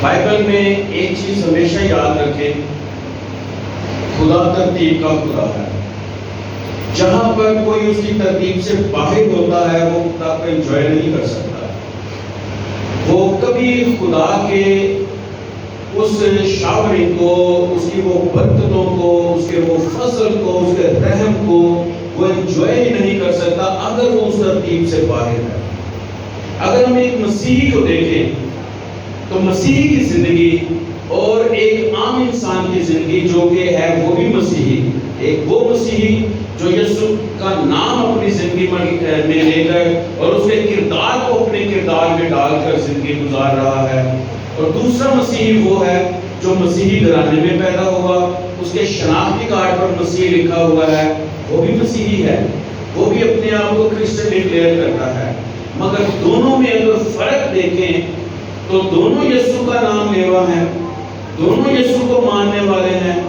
Bible میں ایک چیز ہمیشہ یاد رکھیں، خدا ترتیب کا خدا ہے۔ جہاں پر کوئی اس کی ترتیب سے باہر ہوتا ہے وہ خدا کو انجوائے نہیں کر سکتا۔ وہ کبھی خدا کے اس شاورنگ کو، اس کی وہ برکتوں کو، اس کے وہ فضل کو، اس کے رحم کو وہ انجوائے ہی نہیں کر سکتا اگر وہ اس ترتیب سے باہر ہے۔ اگر ہم ایک مسیحی کو دیکھیں تو مسیحی کی زندگی اور ایک عام انسان کی زندگی جو کہ ہے وہ بھی مسیحی، ایک وہ مسیحی جو یسوع کا نام اپنی زندگی میں لے کر اور اس کے کردار کو اپنے کردار میں ڈال کر زندگی گزار رہا ہے، اور دوسرا مسیحی وہ ہے جو مسیحی گھرانے میں پیدا ہوا، اس کے شناختی کارڈ پر مسیح لکھا ہوا ہے، وہ بھی مسیحی ہے، وہ بھی اپنے آپ کو کرسچن ڈکلیئر کرتا ہے۔ مگر دونوں میں اگر فرق دیکھیں تو دونوں یسوع کا نام لیوا ہیں، دونوں یسوع کو ماننے والے ہیں،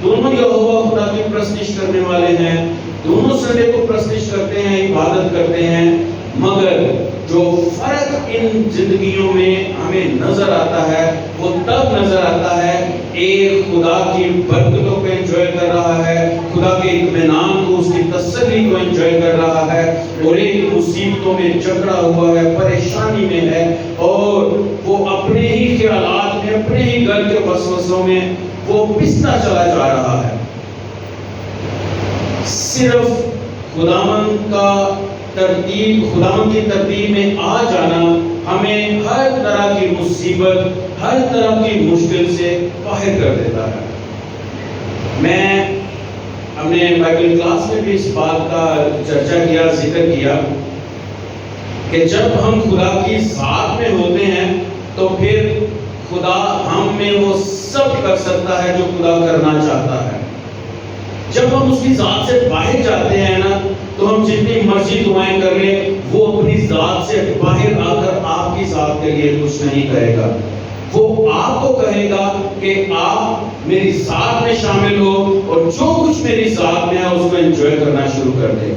دونوں یہوہ خدا کی پرستش کرنے والے ہیں، دونوں سنڈے کو پرستش کرتے ہیں، عبادت کرتے ہیں۔ مگر جو فرق ان زندگیوں میں ہمیں نظر آتا ہے وہ تب نظر آتا ہے ایک خدا کی برکتوں کو انجوائے کر رہا ہے، خدا کے اطمینان کو، اس کی تسلی کو انجوائے کر رہا ہے، اور ایک مصیبتوں میں جکڑا ہوا ہے، پریشانی میں ہے، اور وہ اپنے ہی خیالات میں، اپنے ہی گھر کے وسوسوں میں وہ پستا چلا جا رہا ہے۔ صرف خداوند کی ترتیب میں آ جانا ہمیں ہر طرح کی مصیبت، ہر طرح کی مشکل سے باہر کر دیتا ہے۔ میں ہم نے بائبل کلاس میں بھی اس بات کا چرچا کیا، ذکر کیا کہ جب ہم خدا کی ذات میں ہوتے ہیں تو پھر خدا ہم میں وہ سب کر سکتا ہے جو خدا کرنا چاہتا ہے۔ جب ہم اس کی ذات سے باہر جاتے ہیں نا تو ہم جتنی مرضی دعائیں کر لیں وہ اپنی ذات سے باہر آ کر آپ کی ذات کے لیے کچھ نہیں کہے گا۔ وہ آپ کو کہے گا کہ آپ میری ذات میں شامل ہو اور جو کچھ میری ذات میں ہے اس کو انجوائے کرنا شروع کر دے۔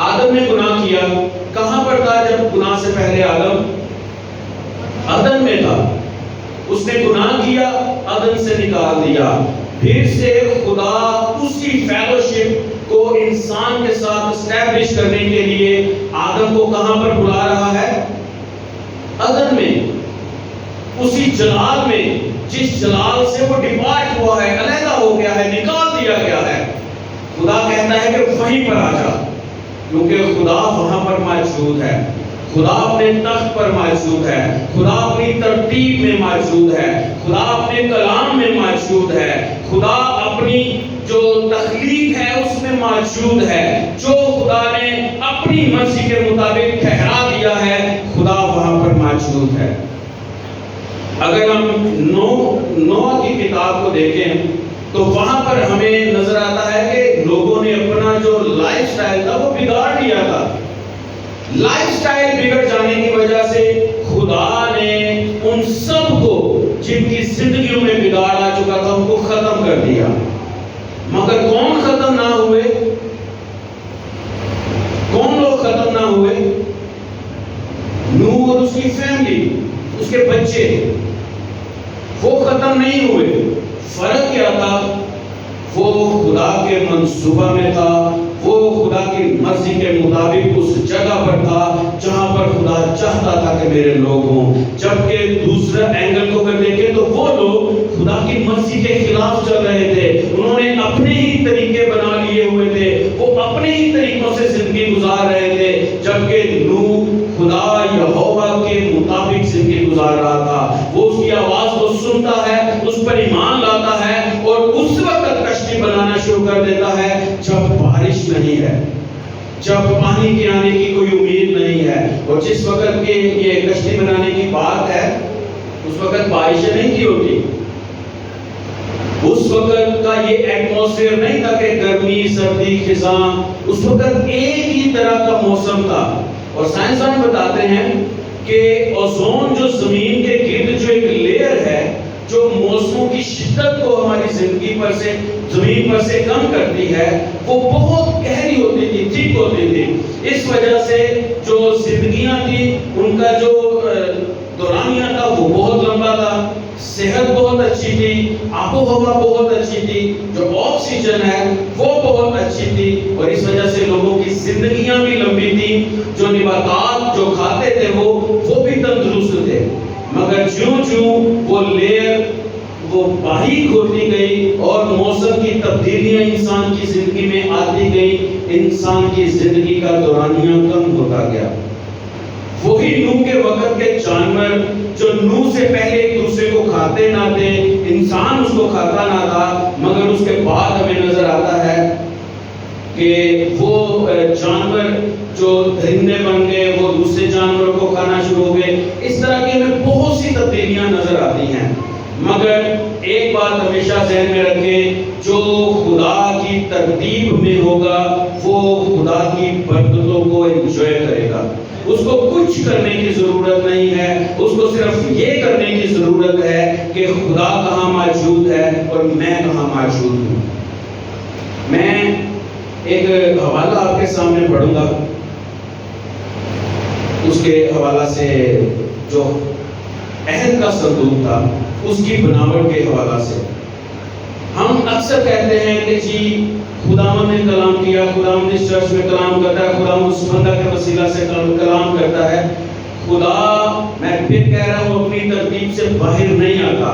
آدم نے گناہ کیا، کہاں پر تھا جب گناہ سے پہلے آدم؟ عدن میں تھا۔ اس نے گناہ کیا، عدن سے نکال دیا، پھر سے خدا اسی فیلوشپ کو انسان کے ساتھ اسٹیبلش کرنے کے لیے آدم کو کہاں پر بلا رہا ہے؟ عدن میں، اسی جلال میں جس جلال سے وہ ڈیپارٹ ہوا ہے، علیحدہ ہو گیا ہے، نکال دیا گیا ہے۔ خدا کہتا ہے کہ وہیں پر آ جا، کیونکہ خدا وہاں پر موجود ہے، خدا اپنے تخت پر موجود ہے، خدا اپنی ترتیب میں موجود ہے، خدا اپنے کلام میں موجود ہے، خدا اپنی جو تخلیق ہے اس میں موجود ہے، جو خدا نے اپنی مرضی کے مطابق ٹھہرا دیا ہے، خدا وہاں پر موجود ہے۔ اگر ہم نوح کی کتاب کو دیکھیں تو وہاں پر ہمیں نظر آتا ہے کہ لوگوں نے اپنا جو لائف سٹائل تھا وہ بگاڑ لیا تھا۔ لائف سٹائل بگڑ جانے کی وجہ سے خدا نے ان سب کو جن کی زندگیوں میں بگاڑ آ چکا تھا ان کو ختم کر دیا۔ مگر کون ختم نہ ہوئے؟ کون لوگ ختم نہ ہوئے؟ نوح اور اس کی فیملی، اس کے بچے، وہ ختم نہیں ہوئے۔ فرق کیا تھا؟ وہ خدا کے منصوبہ میں تھا، وہ خدا کی مرضی کے مطابق اس جگہ پر تھا جہاں پر خدا چاہتا تھا کہ میرے لوگ ہوں۔ جبکہ دوسرا اینگل کو اگر دیکھیں تو وہ لوگ خدا کی مرضی کے خلاف چل رہے تھے، انہوں نے اپنے ہی طریقے بنا لیے ہوئے تھے، وہ اپنے ہی طریقوں سے زندگی گزار رہے تھے، جبکہ نوح خدا یہوہ کے مطابق زندگی گزار رہا تھا۔ وہ اس کی آواز کو سنتا ہے، اس پر ایمان لاتا ہے، اور اس وقت کشتی بنانا شروع کر دیتا ہے جب بارش نہیں ہے، جب پانی کے آنے کی کوئی امید نہیں ہے۔ اور جس وقت کے یہ کشتی بنانے کی بات ہے اس وقت بارشیں نہیں کی ہوتی، اس وقت کا یہ ایٹماسفیئر نہیں تھا کہ گرمی، سردی، خزاں، اس وقت ایک ہی طرح کا موسم تھا۔ اور سائنسدان بتاتے ہیں کہ اوزون جو زمین کے گرد جو ایک لیئر ہے جو موسموں کی شدت کو ہماری زندگی پر سے، زمین پر سے کم کرتی ہے، وہ بہت گہری ہوتی تھی، ٹھیک ہوتی تھی۔ اس وجہ سے جو زندگیاں تھی ان کا جو دورانیہ تھا وہ بہت لمبا تھا، ہوا بہت اچھی تھی، جو آکسیجن ہے وہ بہت اچھی تھی، اور اس وجہ سے لوگوں کی زندگیاں بھی لمبی تھی، جو نباتات جو کھاتے تھے وہ بھی تندرست تھے۔ مگر جوں وہ لیئر وہ باریک ہوتی گئی اور موسم کی تبدیلیاں انسان کی زندگی میں آتی گئی، انسان کی زندگی کا دورانیہ کم ہوتا گیا۔ وہی نوح کے وقت کے جانور جو نوح سے پہلے ایک دوسرے کو کھاتے نہ تھے، انسان اس کو کھاتا نہ تھا، مگر اس کے بعد ہمیں نظر آتا ہے کہ وہ جانور جو درندے بن گئے وہ دوسرے جانوروں کو کھانا شروع ہو گئے۔ اس طرح کی ہمیں بہت سی تبدیلیاں نظر آتی ہیں، مگر ایک بات ہمیشہ ذہن میں رکھیں، جو خدا کی ترتیب میں ہوگا وہ خدا کی برکتوں کو انجوائے کرے گا۔ اس کو کچھ کرنے کی ضرورت نہیں ہے، اس کو صرف یہ کرنے کی ضرورت ہے کہ خدا کہاں موجود ہے اور میں کہاں موجود ہوں۔ میں ایک حوالہ آپ کے سامنے پڑھوں گا، اس کے حوالہ سے جو عہد کا صندوق تھا اس کی بناوٹ کے حوالہ سے۔ ہم اکثر کہتے ہیں کہ جی خداوند نے کلام کیا، خداوند اس چرچ میں کلام کرتا ہے، خداوند اس بندہ کے وسیلہ سے کلام کرتا ہے۔ خدا، میں پھر کہہ رہا ہوں، اپنی ترتیب سے باہر نہیں آتا۔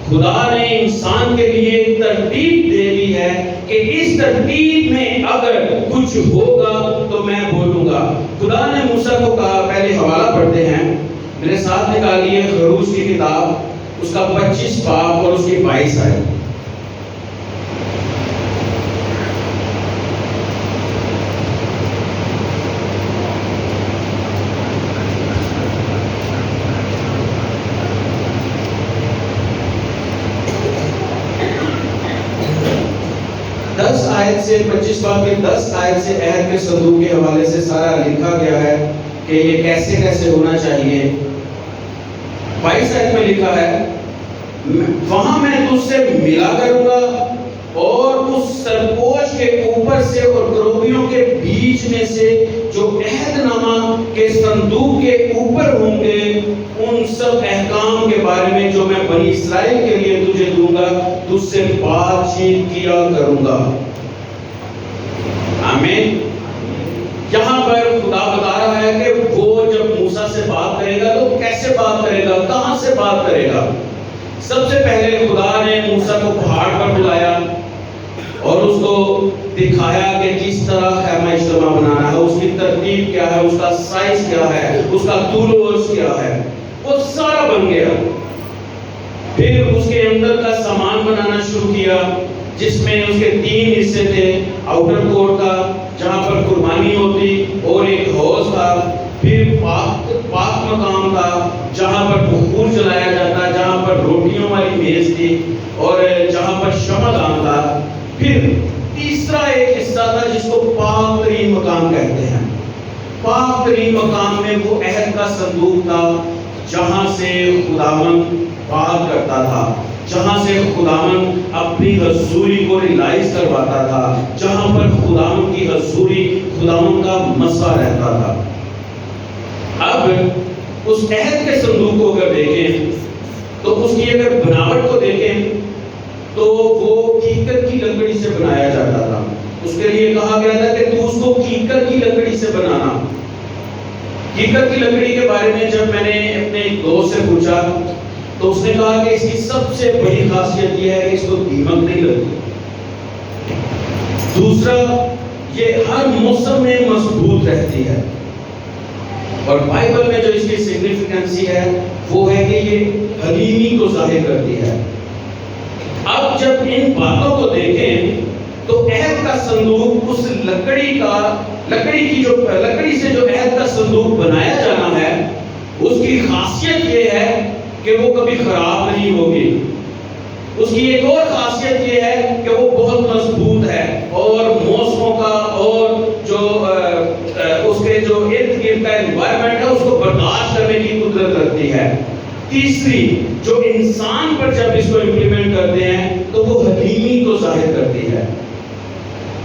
خدا نے انسان کے لیے ایک ترتیب دے دی ہے کہ اس ترتیب میں اگر کچھ ہوگا تو میں بولوں گا۔ خدا نے موسیٰ کو کہا، پہلے حوالہ پڑھتے ہیں، میرے ساتھ نکالیے خروج کی کتاب، اس کا 25 باب اور اس کی 22 آیت۔ آیت سے 25 باب کے 10 آیت سے عہد کے صندوق کے حوالے سے سارا لکھا گیا ہے کہ یہ کیسے کیسے ہونا چاہیے۔ 22 آیت میں لکھا ہے، وہاں میں تجھ سے ملا کروں گا اور اس سرپوش کے اوپر سے اور کروبیوں کے بیچ میں سے جو عہد نامہ کے صندوق کے اوپر ہوں گے ان سب احکام کے بارے میں جو میں بنی اسرائیل کے لیے تجھے دوں گا، تجھ سے بات چیت کیا کروں گا۔ آمین۔ یہاں پر خدا بتا رہا ہے کہ وہ جب موسیٰ سے بات کرے گا تو کیسے بات کرے گا، کہاں سے بات کرے گا۔ سب سے پہلے خدا نے موسیٰ کو پہاڑ پر بلایا اور اس کو دکھایا کہ کس طرح خیمہ اجتماع بنانا ہے، اس کی ترتیب کیا ہے، اس کا سائز کیا ہے، اس کا طول و عرض کیا ہے، وہ سارا بن گیا۔ پھر اس کے اندر کا سامان بنانا شروع کیا، جس میں اس کے 3 حصے تھے، آؤٹر کورٹ کا جہاں پر قربانی ہوتی، اور ایک حوض تھا، پھر پاک مقام تھا جہاں پر بخور جلایا جاتا، جہاں پر روٹیوں والی میز تھی، اور جہاں پر شمع دان تھا۔ پھر تیسرا ایک حصہ تھا جس کو پاک ترین مقام کہتے ہیں۔ پاک ترین مقام میں وہ عہد کا صندوق تھا جہاں سے خداوند بات کرتا تھا، جہاں سے خداوند اپنی حضوری کو ریلائز کرواتا تھا، جہاں پر خداوند کی حضوری، خداوند کا مسا رہتا تھا۔ اب اس عہد کے صندوق کو اگر دیکھیں تو اس کی اگر بناوٹ کو دیکھیں تو وہ کیکر کی لکڑی سے بنایا جاتا تھا۔ اس کے لیے کہا گیا تھا کہ تو اس کو کیکر کی لکڑی سے بنانا۔ کیکر کی لکڑی کے بارے میں جب میں نے اپنے ایک دوست سے پوچھا تو اس نے کہا کہ اس کی سب سے بڑی خاصیت یہ ہے کہ اس کو دیمک نہیں لگتی۔ دوسرا، یہ ہر موسم میں مضبوط رہتی ہے، اور بائبل میں جو اس کی سگنیفیکنسی ہے وہ ہے کہ یہ حلیمی کو ظاہر کرتی ہے۔ اب جب ان باتوں کو دیکھیں تو عہد کا صندوق اس لکڑی سے جو عہد کا صندوق بنایا جانا ہے، اس کی خاصیت یہ ہے کہ وہ کبھی خراب نہیں ہوگی۔ اس کی ایک اور خاصیت یہ ہے کہ وہ بہت مضبوط ہے، اور موسموں کا اور جو اس کے جو ارد گرد کا انوائرمنٹ ہے اس کو برداشت کرنے کی قدرت رکھتی ہے۔ تیسری، جو انسان پر جب اس کو امپلیمنٹ کرتے ہیں تو وہ حلیمی کو ظاہر کرتی ہے۔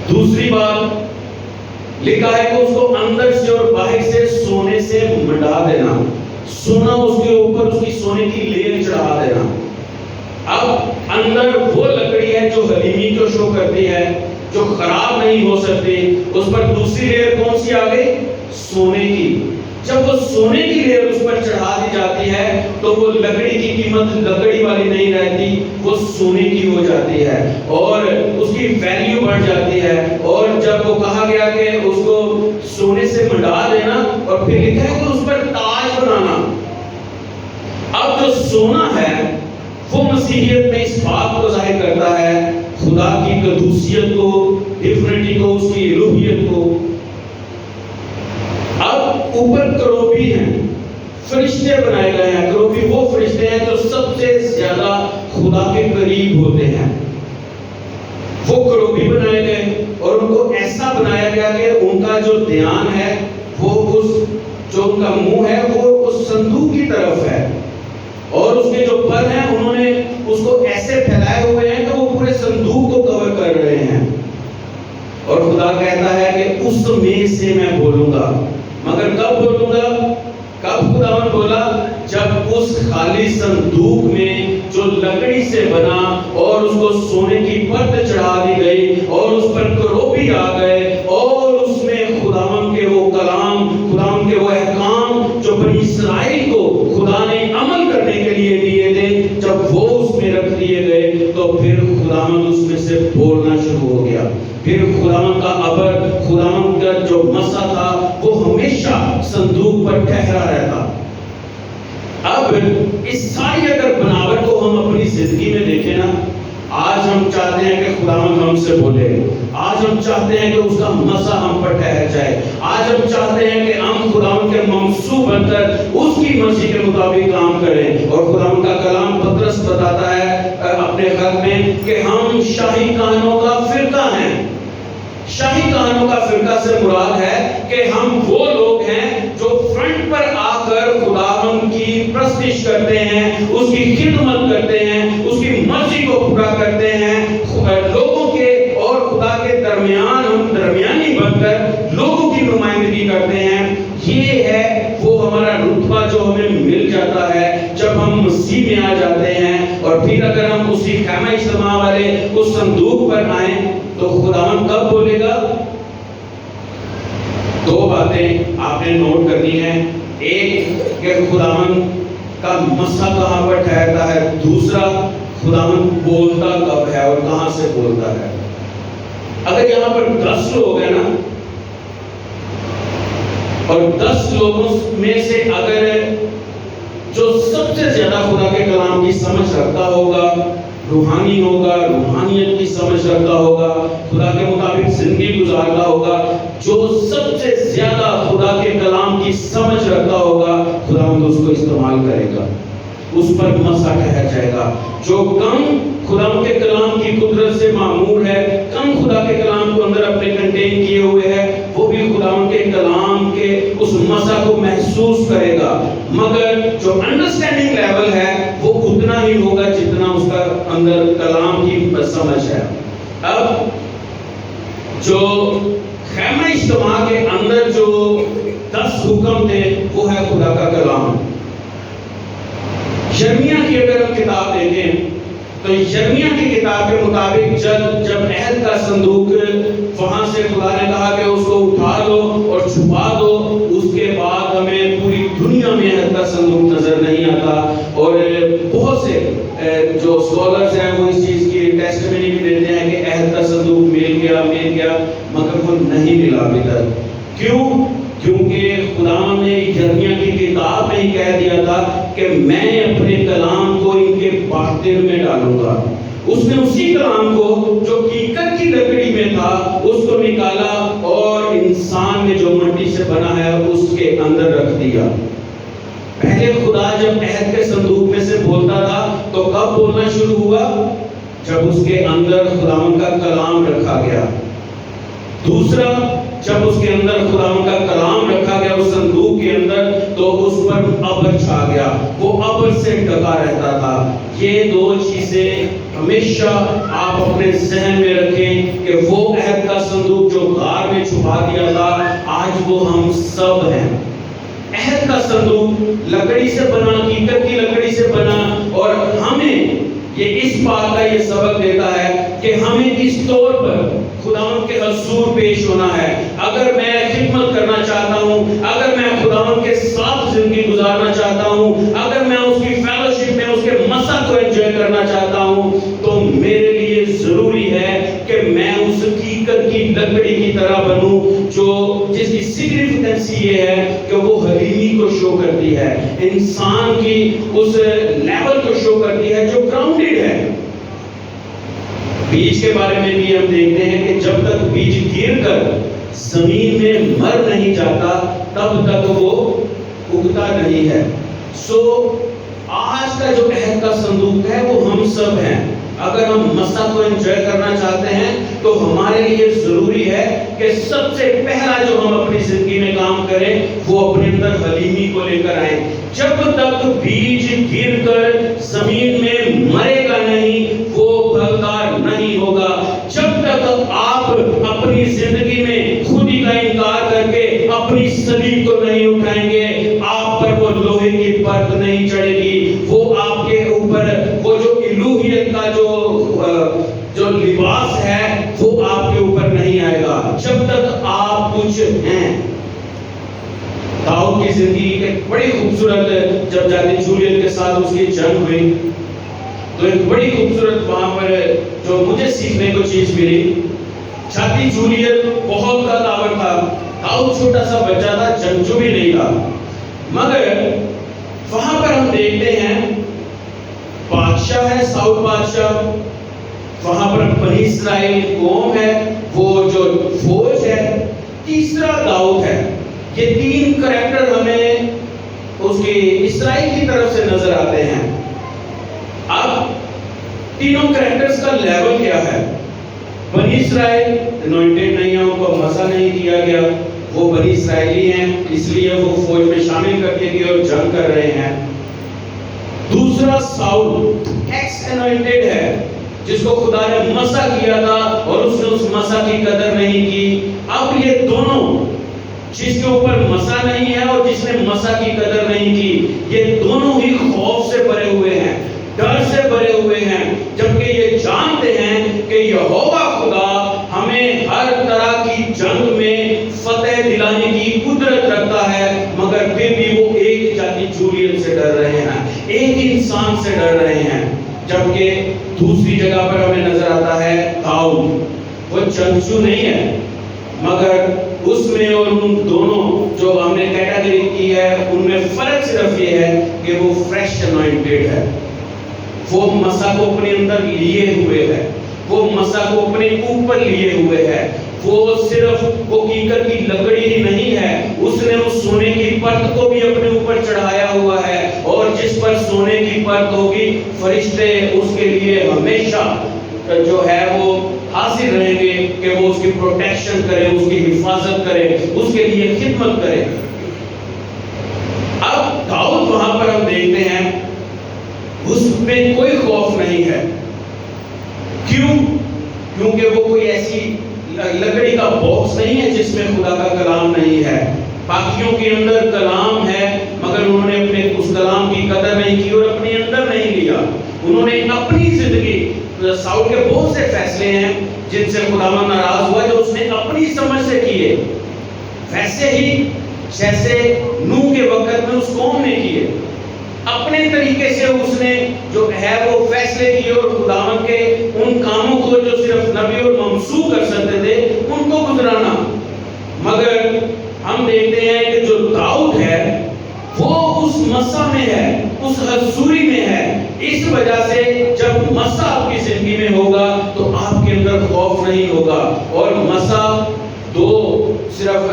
دوسری بات لکھا ہے کہ اس کو اندر سے اور باہر سے سونے سے منڈا دینا، سونا اس کے اوپر اس کی سونے کی لیئر چڑھا دینا۔ اب اندر وہ لکڑی کرتی ہے, جو خراب نہیں ہو سکتی. اس پر دوسری لیئر کون سی آ گئی؟ سونے کی. جب وہ سونے کی لیئر اس پر چڑھا دی جاتی ہے تو وہ لکڑی کی قیمت لکڑی والی نہیں رہتی, وہ سونے کی ہو جاتی ہے اور اس کی ویلیو بڑھ جاتی ہے. اور جب وہ کہا گیا کہ اس کو سونے سے منڈا دینا, اور پھر لکھا ہے کہ اس پر تاج بنانا. اب جو سونا ہے وہ مسیحیت میں اس بات کو ظاہر کرتا ہے, خدا کی قدوسیت کو, ڈیفینٹی کو, اس کی الوہیت کو. اب اوپر کروبی ہیں, فرشتے بنائے گئے ہیں. کروبی وہ فرشتے ہیں جو سب سے زیادہ خدا کے قریب ہوتے ہیں. وہ کروبی بنائے گئے اور ان کو ایسا بنایا گیا کہ ان کا جو دھیان ہے وہ اس جو ان کا منہ ہے وہ اس صندوق کی طرف ہے, اور اس کے جو پر ہیں انہوں نے اس کو ایسے پھیلائے ہوئے ہیں کہ وہ پورے صندوق کو کور کر رہے ہیں. اور خدا کہتا ہے کہ اس میں سے میں بولوں گا. مگر کب بولوں گا؟ کب خداوند بولا؟ جب اس خالی صندوق میں جو لکڑی سے بنا اور اس کو سونے کی پرت چڑھا دی گئی اور اس پر کروبی آ گئے اور اس میں خداوند کے وہ کلام, خداوند کے وہ احکام جو بنی اسرائیل کو خدا نے عمل کرنے کے لیے دیے تھے, جب وہ اس میں رکھ دیے گئے تو پھر خداوند اس میں سے بولنا شروع ہو گیا. پھر خداوند کا ابر, خداوند کا جو مسا تھا وہ ہمیشہ صندوق پر ٹھہرا رہتا. اب اس ساری اگر بناوٹ کو ہم اپنی زندگی میں دیکھیں نا, آج ہم چاہتے ہیں کہ خداوند ہم سے بولے, آج ہم چاہتے ہیں کہ اس کا مسا ہم پر ٹھہر جائے, آج ہم چاہتے ہیں کہ ہم خداوند کے ممسو بن کر اس کی مرضی کے مطابق کام کریں. اور خداوند کا کلام پطرس بتاتا ہے اپنے خط میں کہ ہم شاہی کہانوں کا فرقہ ہیں. شاہی کہانوں کا فرقہ سے مراد ہے کہ ہم وہ لوگ ہیں جو فرنٹ پر آ کر خداوند کی پرستش کرتے ہیں, اس کی خدمت کرتے ہیں, اس کی مرضی کو پورا کرتے ہیں. لوگوں کے اور خدا کے درمیان ہم درمیانی بن کر لوگوں کی نمائندگی کرتے ہیں. یہ ہے وہ ہمارا رتبہ جو ہمیں مل جاتا ہے جب ہم مسیح میں آ جاتے ہیں. اور پھر اگر ہم اسی خیمہ اجتماع والے اس صندوق پر آئیں تو خداوند کب بولے گا؟ دو باتیں آپ نے نوٹ کرنی ہے. ایک کہ خداوند کا مسا کہاں پر ٹھہرتا ہے, دوسرا خداوند بولتا کب ہے اور کہاں سے بولتا ہے. اگر یہاں پر 10 لوگ ہیں نا, اور 10 لوگوں میں سے اگر جو سب سے زیادہ خدا کے کلام کی سمجھ رکھتا ہوگا, روحانی ہوگا, روحانیت کی سمجھ رکھتا ہوگا, خدا کے مطابق زندگی گزارتا ہوگا, جو سب سے زیادہ خدا کے کلام کی سمجھ رکھتا ہوگا, خداوند اس کو استعمال کرے گا, اس پر مسا ٹھہر جائے گا. جو کم خداوند کے کلام کی قدرت سے معمور ہے, کم خدا کے کلام کو اندر اپنے کنٹین کیے ہوئے ہے, وہ بھی خداوند کے کلام کے اس مسا کو محسوس کرے گا. مگر جو انڈرسٹینڈنگ لیول ہے وہ اتنا ہی ہوگا جتنا اس کا اندر کلام کی سمجھ ہے. اب جو خیمہ اجتماع کے اندر جو 10 حکم تھے وہ ہے خدا کا کلام. یرمیہ کی اگر ہم کتاب دیکھیں تو یرمیہ کی کتاب کے مطابق جب عہد کا صندوق وہاں سے خدا نے کہا کہ اس کو اٹھا دو اور چھپا دو, اس کے بعد ہمیں پوری دنیا میں عہد کا صندوق نظر نہیں آتا. اور بہت سے جو اسکالرز ہیں وہ اس چیز کی ٹیسٹمنی بھی دیتے ہیں کہ عہد کا صندوق مل گیا مگر وہ نہیں ملا ابھی تک. کیوں؟ کیونکہ خدا نے یرمیہ کی کتاب میں ہی کہہ دیا تھا کہ میں اپنے کلام کو ان کے باطن میں ڈالوں گا. اس نے اسی کلام کو جو کیکر کی لکڑی میں تھا اس کو نکالا اور انسان نے جو مٹی سے بنا ہے اس کے اندر رکھ دیا. پہلے خدا جب عہد کے صندوق میں سے بولتا تھا تو کب بولنا شروع ہوا؟ جب اس کے اندر خداوند کا کلام رکھا گیا. دوسرا, جب اس کے اندر خداوند کا کلام رکھا گیا اس صندوق کے اندر تو اس پر ابر چھا گیا, وہ ابر سے ڈھکا رہتا تھا. یہ 2 چیزیں ہمیشہ آپ اپنے ذہن میں رکھیں کہ وہ عہد کا صندوق جو غار میں چھپا دیا تھا آج وہ ہم سب ہیں. عہد کا صندوق لکڑی سے بنا, کیکر کی لکڑی سے بنا, اور ہمیں یہ اس بات کا یہ سبق دیتا ہے کہ ہمیں اس طور پیش ہونا ہے، اگر میں خدمت کرنا چاہتا ہوں، اگر میں خداوند کے ساتھ زندگی گزارنا چاہتا ہوں، اگر میں اس کی فیلوشپ میں اس کے مسا کو انجوائے کرنا چاہتا ہوں، تو میرے لیے ضروری ہے کہ میں اس حقیقت کی لکڑی کی طرح بنوں جو جس کی سگنیفیکنسی یہ ہے کہ وہ حلیمی کو شو کرتی ہے، انسان کی اس لیول کو شو کرتی ہے جو گراؤنڈڈ ہے۔ بیج کے بارے میں بھی ہم دیکھتے ہیں کہ جب تک بیج گر کر زمین میں مر نہیں جاتا تب تک وہ اگتا نہیں ہے۔ سو آج کا جو عہد کا صندوق ہے وہ ہم سب ہیں۔ اگر ہم مسا کو انجوائے کرنا چاہتے ہیں تو ہمارے لیے ضروری ہے کہ سب سے پہلا جو ہم اپنی زندگی میں کام کریں وہ اپنے اندر حلیمی کو لے کر آئیں۔ جب تک بیج گر کر زمین میں مرے گا نہیں وہ پھلدار نہیں ہوگا۔ جب تک آپ اپنی زندگی میں خودی کا انکار کر کے اپنی صلیب کو نہیں اٹھائیں گے، آپ پر وہ لوہے کی پرت نہیں چڑھے گی، وہ آپ کے اوپر وہ جو الوہیت کا جو لباس ہے وہ آپ کے اوپر نہیں آئے گا جب تک آپ کچھ ہیں۔ داؤد کی زندگی ایک بڑی خوبصورت، جب جاتی جولیت کے ساتھ اس کی جنگ ہوئی تو ایک بڑی خوبصورت وہاں پر جو مجھے سیکھنے کو چیز ملی، جاتی جولیت بہت کا طاقت تھا، داؤد چھوٹا سا بچہ تھا، جنگجو بھی نہیں تھا، مگر وہاں پر ہم دیکھتے ہیں بادشاہ ہے ساؤل بادشاہ، وہاں پر بنی اسرائیل قوم ہے، وہ جو فوج ہے، تیسرا داؤد ہے۔ یہ تین کریکٹر ہمیں اس کی اسرائیل کی طرف سے نظر آتے ہیں۔ اب تینوں کریکٹرز کا لیول کیا ہے؟ بنی اسرائیل انوائنٹڈ نہیں ہے، ان کو مسا نہیں کیا گیا، وہ بنی اسرائیلی ہیں اس لیے وہ فوج میں شامل کر کے گئے اور جنگ کر رہے ہیں۔ دوسرا ساؤل ایکس انوائنٹڈ ہے، جس کو خدا نے مسا کیا تھا اور اس نے اس مسا کی قدر نہیں کی۔ اب یہ دونوں، جس کے اوپر مسا نہیں ہے اور جس نے مسا کی قدر نہیں کی، یہ دونوں ہی خوف سے بھرے ہوئے ہیں، ڈر سے بھرے ہوئے ہیں، جبکہ یہ جانتے ہیں کہ یہوہ خدا ہمیں ہر طرح کی جنگ میں فتح دلانے کی قدرت رکھتا ہے، مگر پھر بھی وہ ایک جاتی جولیت سے ڈر رہے ہیں، ایک انسان سے ڈر رہے ہیں۔ جبکہ دوسری جگہ پر ہمیں نظر آتا ہے داؤد، وہ جنگجو نہیں ہے، مگر اس میں اور ان دونوں جو ہم نے کیٹیگری کی ہے ان میں فرق صرف یہ ہے کہ وہ فریش انوائنٹڈ ہے، وہ مسا کو اپنے اندر لیے ہوئے ہے، وہ مسا کو اپنے اوپر لیے ہوئے ہے، وہ صرف وہ حقیقت کی لکڑی ہی نہیں ہے، اس نے اس سونے کی پرت کو بھی اپنے اوپر چڑھایا ہوا ہے، اور جس پر سونے کی پرت ہوگی فرشتے اس کے لیے ہمیشہ جو ہے وہ حاضر رہیں گے کہ وہ اس کی پروٹیکشن کرے، اس کی حفاظت کرے، اس کے لیے خدمت کرے۔ اب داؤد وہاں پر ہم دیکھتے ہیں اس میں کوئی خوف نہیں ہے، کیوں؟ کیونکہ وہ کوئی ایسی لکڑی کا باکس نہیں ہے جس میں خدا کا کلام نہیں ہے۔ باقیوں کے اندر کلام ہے مگر انہوں نے اپنے اس کلام کی قدر نہیں کی اور اپنے اندر نہیں لیا، انہوں نے اپنی زندگی، ساؤل کے بہت سے فیصلے ہیں جن سے خداوند ناراض ہوا جو اس نے اپنی سمجھ سے کیے، ویسے ہی جیسے نوح کے وقت میں اس قوم نے کیے، اپنے طریقے سے اس نے جو ہے وہ فیصلے کیے اور خداوند کے ان کاموں کو جو صرف نبی اور ممسوح کر سکتے تھے ان کو گزرانا۔ مگر ہم دیکھتے ہیں کہ جو داؤد ہے وہ اس مسا میں ہے، اس حضوری میں ہے، اس وجہ سے جب مسا آپ کی زندگی میں ہوگا تو آپ کے اندر خوف نہیں ہوگا، اور مسا دو صرف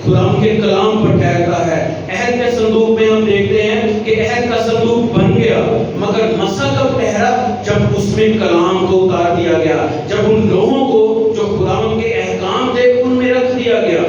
خداوند کے کلام پر ٹھہرتا ہے۔ عہد کے صندوق میں ہم دیکھتے ہیں کہ عہد کا صندوق بن گیا مگر مسا کب ٹھہرا؟ جب اس میں کلام کو اتار دیا گیا، جب ان لوگوں کو جو خداوند کے احکام تھے ان میں رکھ دیا گیا۔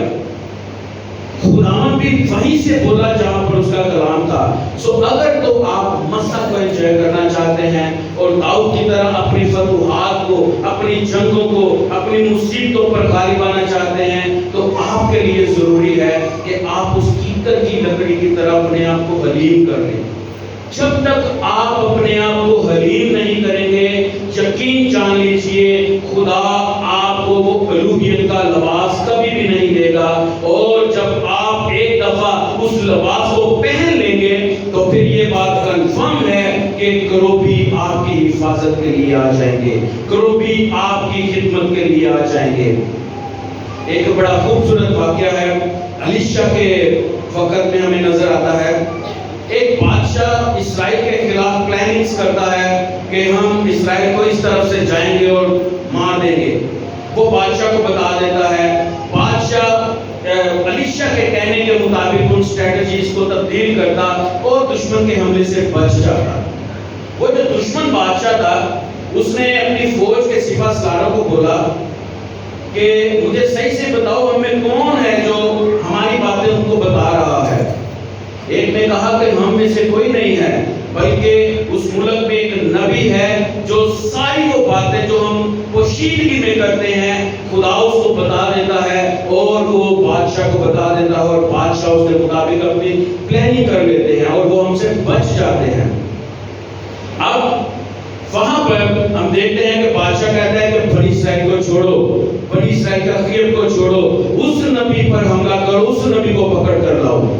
خداوند بھی وہیں سے بولا جہاں پر اس کا کلام تھا۔ سو اگر تو آپ مسا کو انجوائے کرنا چاہتے ہیں اور داؤد کی طرح اپنی فتوحات کو، اپنی جنگوں کو، اپنی مصیبتوں پر غالب آنا چاہتے ہیں تو آپ کے لیے ضروری ہے کہ آپ اس کیکر کی لکڑی کی طرح اپنے آپ کو حلیم کر لیں۔ جب تک آپ اپنے آپ کو حلیم نہیں کریں گے، یقین جان لیجئے خدا آپ وہ الوہیت کا لباس کبھی بھی نہیں دے گا، اور جب آپ ایک دفعہ اس لباس کو پہن لیں گے تو پھر یہ بات کنفرم ہے کہ کروبی آپ کی حفاظت کے لیے آ جائیں گے، کروبی آپ کی خدمت کے لیے آ جائیں گے۔ ایک بڑا خوبصورت واقعہ ہے الیشا کے وقت میں ہمیں نظر آتا ہے۔ ایک بادشاہ اسرائیل کے خلاف پلاننگز کرتا ہے کہ ہم اسرائیل کو اس طرف سے جائیں گے اور مار دیں گے۔ وہ بادشاہ کو بتا دیتا ہے، بادشاہ الیشا کے کہنے کے مطابق ان اسٹریٹجیز کو تبدیل کرتا اور دشمن کے حملے سے بچ جاتا۔ وہ جو دشمن بادشاہ تھا اس نے اپنی فوج کے سپہ سالاروں کو بولا کہ مجھے صحیح سے بتاؤ ہمیں کون ہے جو ہماری باتیں ان کو بتا رہا ہے۔ ایک نے کہا کہ ہم میں سے کوئی نہیں ہے، بلکہ اس ملک میں ایک نبی ہے جو ساری وہ باتیں جو ہم پوشیدگی میں کرتے ہیں خدا اس کو بتا دیتا ہے اور وہ بادشاہ کو بتا دیتا ہے، اور بادشاہ اس کے مطابق اپنی پلاننگ کر لیتے ہیں اور وہ ہم سے بچ جاتے ہیں۔ اب وہاں پر ہم دیکھتے ہیں کہ بادشاہ کہتا ہے کہ بنی اسرائیل کو چھوڑو، بنی اسرائیل کا خیب کو چھوڑو، اس نبی پر حملہ کرو، اس نبی کو پکڑ کر لاؤ۔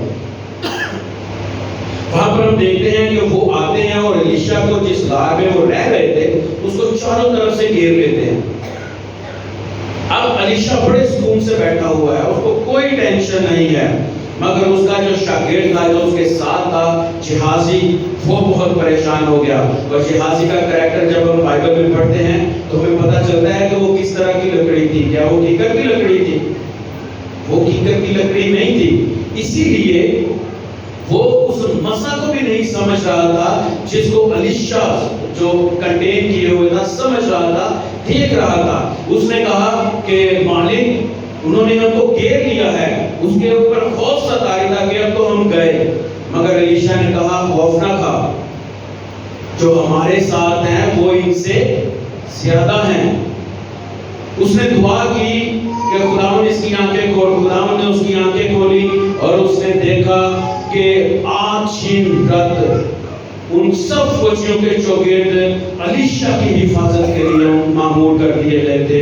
وہاں پر ہم دیکھتے ہیں کہ وہ آتے ہیں اور الیشا کو جس غار میں وہ رہ رہے تھے اس کو چاروں طرف سے گھیر لیتے ہیں۔ اب الیشا بڑے سکون سے بیٹھا ہوا ہے، اس کو کوئی ٹینشن نہیں ہے، مگر اس کا جو شاگرد تھا جو اس کے ساتھ تھا جہازی، وہ بہت پریشان ہو گیا۔ اور جہازی کا کریکٹر جب ہم بائبل میں پڑھتے ہیں تو ہمیں پتہ چلتا ہے کہ وہ کس طرح کی لکڑی تھی۔ کیا وہ کیکر کی لکڑی تھی؟ وہ کیکر کی لکڑی نہیں تھی، اسی لیے وہ اس مسا کو بھی نہیں سمجھ رہا تھا جس کو الیشا جو کنٹین کیے ہوئے تھا سمجھ رہا تھا، دیکھ رہا تھا۔ اس نے کہا کہ مالک انہوں نے ہم کو گھیر لیا ہے، اس کے اوپر خوف ستاری تھا کہ اب تو ہم گئے۔ مگر الیشا نے کہا خوف نہ کھا، جو ہمارے ساتھ ہیں وہ ان سے زیادہ ہیں۔ اس نے دعا کی کہ خداوند اس کی آنکھیں کھول، خداوند نے اس کی آنکھیں کھولی اور اس نے دیکھا کہ آتشین رت ان سب فوجیوں کے چوگرد الیشا کی حفاظت کے لیے معمور کر دیے گئے تھے۔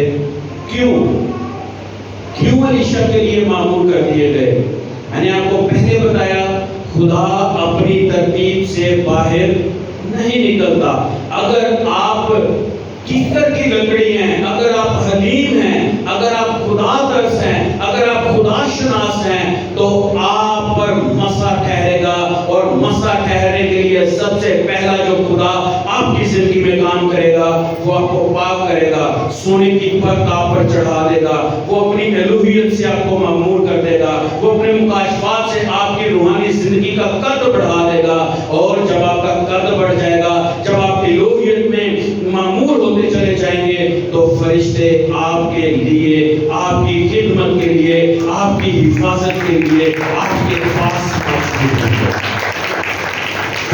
کیوں الیشا کے لیے معمور کر دیے گئے؟ میں نے آپ کو پہلے بتایا خدا اپنی ترتیب سے باہر نہیں نکلتا۔ اگر آپ کیکر کی لکڑی ہیں، اگر آپ حلیم ہیں، اگر آپ خدا ترس ہیں، اگر آپ خدا شناس ہیں تو آپ پر مسا ٹھہرے گا، اور مسا ٹھہرنے کے لیے سب سے پہلا جو خدا آپ کی زندگی میں کام کرے گا وہ آپ کو پاک کرے گا، سونے کی پرت آپ پر چڑھا دے گا، وہ اپنی الوہیت سے آپ کو معمور کر دے گا، وہ اپنے مکاشفات سے آپ کی روحانی زندگی کا قد بڑھا دے گا۔ اور جب آپ کا قد بڑھ جائے گا، جب آپ کی الوہیت میں معمور ہوتے چلے جائیں گے تو فرشتے آپ کے لیے، آپ کی خدمت کے لیے، آپ کی حفاظت کے لیے آپ کے پاس موجود ہوں گے۔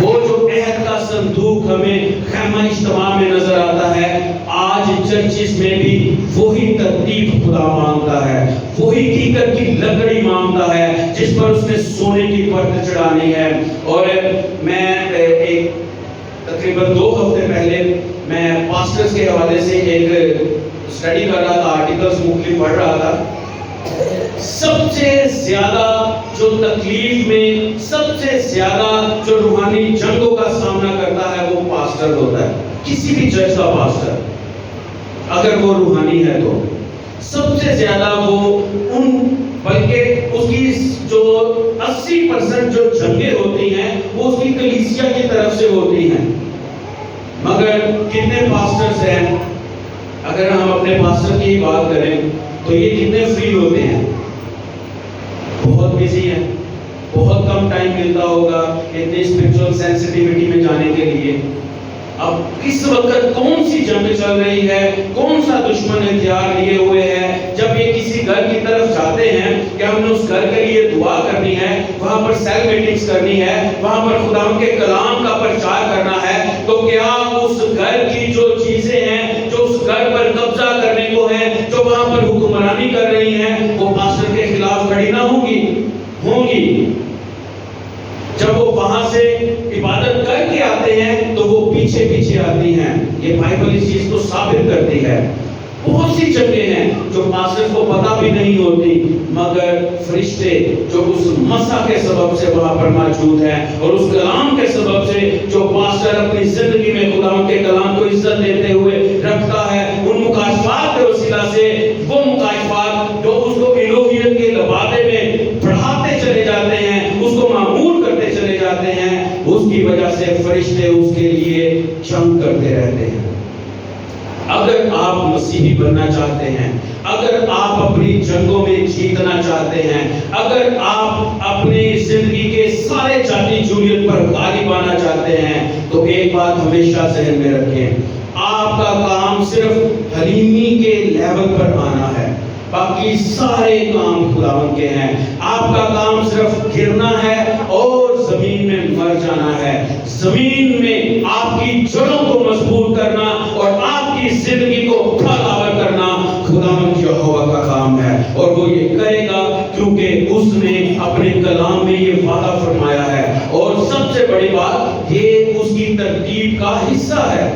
وہ جو عہد کا صندوق ہمیں خیمہ اجتماع میں نظر آتا ہے، آج چرچز میں بھی وہی ترتیب خدا مانگتا ہے، وہی کیکر کی لکڑی مانگتا ہے جس پر اس نے سونے کی پرت چڑھانی ہے۔ اور میں ایک تقریباً 2 ہفتے پہلے میں پاسٹرز کے حوالے سے ایک اسٹڈی کر رہا تھا، آرٹیکلز مختلف پڑھ رہا تھا۔ سب سے زیادہ جو تکلیف میں، سب سے زیادہ جو روحانی جنگوں کا سامنا کرتا ہے وہ پاسٹر ہوتا ہے، کسی بھی چرچ کا پاسٹر اگر وہ روحانی ہے تو سب سے زیادہ وہ بلکہ اس کی جو 80% جو جنگیں ہوتی ہیں وہ اس کی کلیسیا کی طرف سے ہوتی ہیں۔ مگر کتنے پاسٹرز ہیں، اگر ہم اپنے پاسٹر کی بات کریں تو یہ کتنے فری ہوتے ہیں؟ بہت بزی ہیں، بہت کم ٹائم ملتا ہوگا اتنی اسپرچوئل سینسٹیوٹی میں جانے کے لیے۔ اب کس وقت کون سی جنگ چل رہی ہے، کون سا دشمن ہتھیار لیے ہوئے ہے، جب یہ کسی گھر کی طرف جاتے ہیں کہ ہم نے اس گھر کے لیے دعا کرنی ہے، وہاں پر سیل میٹنگز کرنی ہے، وہاں پر خدا کے کلام کا پرچار کرنا ہے، تو کیا اس گھر کی جو چیزیں ہیں جو اس گھر پر قبضہ کرنے کو ہیں، جو وہاں پر حکمرانی کر رہی ہیں، وہ پاسٹر کے خلاف کھڑی نہ ہوں گی؟ جب وہ وہاں سے عبادت کر کے آتے ہیں تو وہ پیچھے پیچھے آتی ہیں۔ یہ بائبل اس چیز کو ثابت کرتی ہے۔ بہت سی جگہیں ہیں جو پاسٹر کو پتہ بھی نہیں ہوتی، مگر فرشتے جو اس مسا کے سبب سے وہاں پر موجود ہیں اور اس کلام کے سبب سے جو پاسٹر اپنی زندگی میں خدا کے کلام کو عزت دیتے ہوئے رکھتا ہے، ان مکاشفات کے وسیلہ سے، وہ مکاشفات جو اس کو الوہیت کے لبادے میں بڑھاتے چلے جاتے ہیں، اس کو معمول کرتے چلے جاتے ہیں، اس کی وجہ سے فرشتے اس کے لیے جنگ کرتے رہتے ہیں۔ اگر آپ مسیحی بننا چاہتے ہیں، اگر آپ اپنی جنگوں میں جیتنا چاہتے ہیں، اگر آپ اپنی زندگی کے سارے جاتی جولیت پر غالب آنا چاہتے ہیں، تو ایک بات ہمیشہ ذہن میں رکھیں، آپ کا کام صرف حلیمی کے لیول پر آنا ہے، باقی سارے کام خداوند کے ہیں۔ آپ کا کام صرف گرنا ہے اور زمین میں مر جانا ہے۔ زمین میں آپ کی جڑوں کو مضبوط کرنا اور آپ کی زندگی کو پھلاور کرنا خداوند یہوہ کا کام ہے، اور وہ یہ کرے گا کیونکہ اس نے اپنے کلام میں یہ وعدہ فرمایا ہے، اور سب سے بڑی بات یہ اس کی ترتیب کا حصہ ہے۔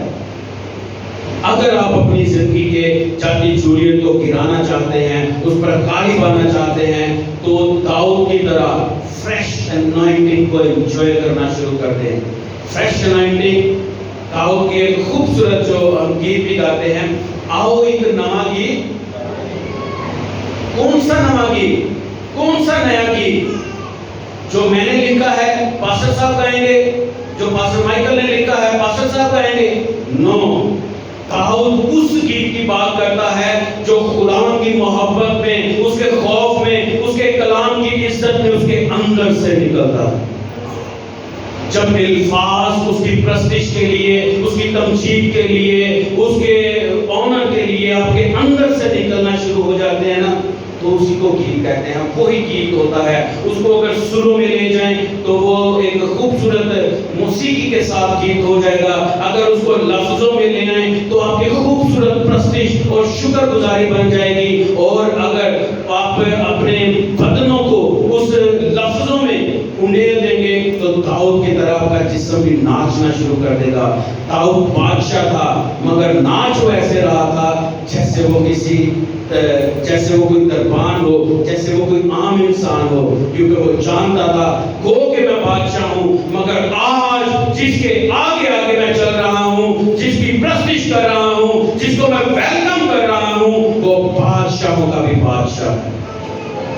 اگر آپ اپنی زندگی کے جاتی جولیت کو گرانا چاہتے ہیں، اس پر غالب آنا چاہتے ہیں، تو داؤد کی طرح فریش انوائنٹنگ کو انجوائے کرنا شروع کر دیں۔ فریش انوائنٹنگ داؤد کی ایک خوبصورت جو ہم گیت بھی گاتے ہیں، آؤ ایک نواں گیت۔ کون سا نواں گیت؟ کون سا نیا گیت؟ جو میں نے لکھا ہے پاسٹر صاحب گائیں گے، جو پاسٹر مائیکل نے لکھا ہے پاسٹر صاحب گائیں گے؟ نو، داؤد اس گیت کی بات کرتا ہے جو خدا کی محبت میں، اس کے خوف میں، اس کے کلام کی عزت میں اس کے اندر سے نکلتا ہے۔ جب الفاظ اس کی پرستش کے لیے، اس کی تمجید کے لیے، اس کے آنر کے لیے آپ کے اندر سے نکلنا شروع ہو جاتے ہیں نا، تو اسی کو گیت کہتے ہیں۔ وہی گیت ہوتا ہے، اس کو اگر سروں میں لے جائیں تو وہ ایک خوبصورت موسیقی کے ساتھ گیت ہو جائے گا، اگر اس کو لفظوں میں لے آئیں تو آپ کی خوبصورت پرستش اور شکر گزاری بن جائے گی، اور اگر آپ اپنے بدنوں کو اس لفظوں میں انڈیل دیں گے تو داؤد کی طرح کا جسم بھی ناچنا شروع کر دے گا۔ داؤد بادشاہ تھا، مگر ناچ وہ ایسے رہا تھا جیسے وہ کوئی دربان ہو، جیسے وہ کوئی عام انسان ہو، کیونکہ وہ جانتا تھا گو کہ میں بادشاہ ہوں، مگر آج جس کے آگے آگے میں چل رہا ہوں، جس کی پرستش کر رہا ہوں، جس کو میں ویلکم کر رہا ہوں، وہ بادشاہوں کا بھی بادشاہ ہے۔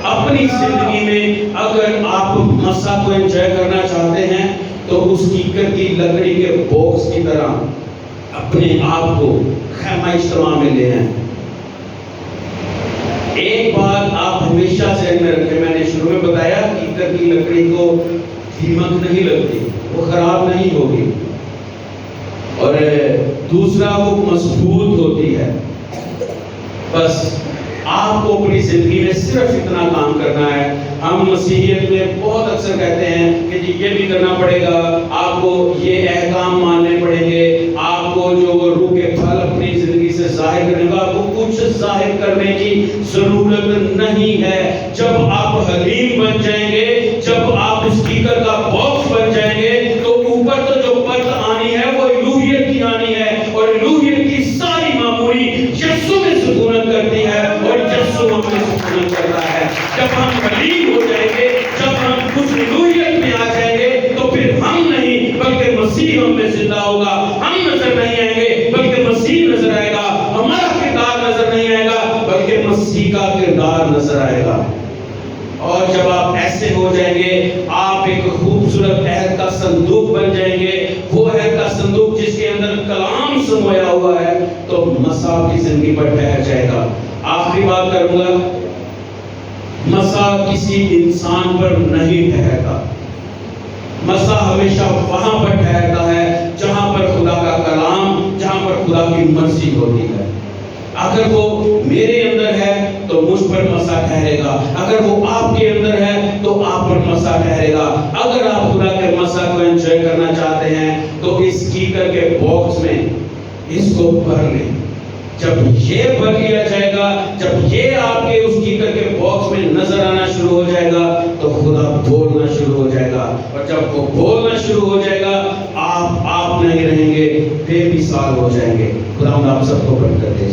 اپنی زندگی میں اگر آپ مسا کو انجوائے کرنا چاہتے ہیں تو اس کیکر کی لکڑی کے باکس کی طرح اپنے آپ کو خیمہ اجتماع میں لے آئیں۔ ایک بات آپ ہمیشہ ذہن میں رکھیں، میں نے شروع میں بتایا کیکر کی لکڑی کو دیمک نہیں لگتی، وہ خراب نہیں ہوگی، اور دوسرا وہ مضبوط ہوتی ہے۔ بس آپ کو اپنی زندگی میں صرف اتنا کام کرنا ہے۔ ہم مسیحیت میں بہت اکثر کہتے ہیں کہ جی یہ بھی کرنا پڑے گا، آپ کو یہ احکام ماننے پڑیں گے، آپ کو جو وہ روح کے پھل اپنی زندگی سے ظاہر کرنے کا، آپ کو کچھ ظاہر کرنے کی ضرورت نہیں ہے۔ جب آپ حلیم بن جائیں گے، جب آپ اس کیکر کا باکس بن جائیں گے، تو اوپر تو جو پرت آنی ہے وہ الوہیت کی آنی ہے، اور الوہیت کی ساری معمولی یسوع میں سکونت کرتی ہے، اور یسوع ہم میں سکونت کرتا ہے۔ جب ہم حلیم ہو جائیں گے، جب ہم اس الوہیت میں آ جائیں گے، تو پھر ہم نہیں بلکہ مسیح ہم میں زندہ ہوگا۔ ہم نظر نہیں آئیں گے بلکہ مسیح نظر آئے گا، ہمارا کردار نظر نہیں آئے گا بلکہ مسیح کا کردار نظر آئے گا۔ اور جب آپ ایسے ہو جائیں گے، آپ ایک خوبصورت عہد کا صندوق بن جائیں گے، وہ عہد کا صندوق جس کے اندر کلام سمویا ہوا ہے، تو مسا کی زندگی پر ٹھہر جائے گا۔ آخری بات کروں گا، مسا کسی انسان پر نہیں ٹھہرتا، مسا ہمیشہ وہاں پر ٹھہرتا ہے جہاں پر خدا کا کلام، جہاں پر خدا کی مرضی ہوتی ہے۔ اگر وہ میرے اندر ہے تو مجھ پر مسا ٹھہرے گا، اگر وہ آپ کے اندر ہے تو آپ پر مسا ٹھہرے گا۔ اگر آپ خدا کے مسا کو انجوائے کرنا چاہتے ہیں تو اس کیکر کے باکس میں اس کو بھر لیں۔ جب یہ بھر لیا جائے گا، جب یہ آپ کے اس کیکر کے باکس میں نظر آنا شروع ہو جائے گا تو خدا بولنا شروع ہو جائے گا، اور جب وہ بولنا شروع ہو جائے گا آپ نہیں رہیں گے، بے مثال ہو جائیں گے۔ خدا آپ سب کو برکت دے۔